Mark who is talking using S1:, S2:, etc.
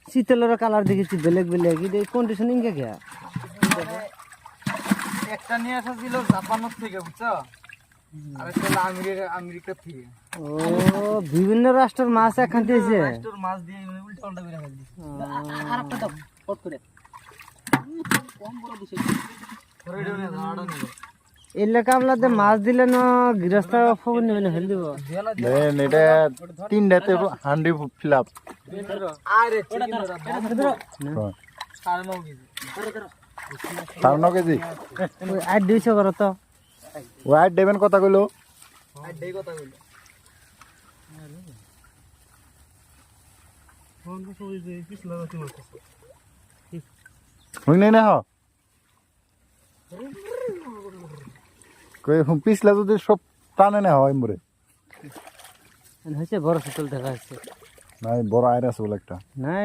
S1: শীতলের colour দেখেছি বেলেগ বেলেগ এটা কন্ডিশনিং কে কে
S2: একটা নিয়ে আসা ছিল জাপানের থেকে বুঝছো আর একটা হলো আমেরিকা থেকে
S1: ও বিভিন্ন রাষ্ট্রের মাছ এখান দিয়েছে
S2: রাষ্ট্রের মাছ দিয়ে উল্টা পাল্টা করে ফেলছি আর একটা দাও কট করে কম বড় দিছে ধরে দিও না আড়া নিও
S1: এলে কামলাতে মাছ দিলে না গৃহস্থ ফোন নেবে ফেল দিব
S3: দেন এটা তিনটাতে হান্ডি ফিল আপ
S2: আরে ধরো সাড়ে 9 কেজি
S3: 9 কেজি
S1: আর 200 করো তো
S3: ওয়াইট দেবেন কথা কইলো
S2: আর দেই কথা কইলো ফোন তো সই যে পিছ লাগাতে মারতেছে
S3: হুই নাই না হ কই পিছলা যদি সব টানে না হয় মরে
S1: হয়েছে বড় শীতল দেখা যাচ্ছে
S3: নাই বড় আইরা আছে বলে একটা
S1: না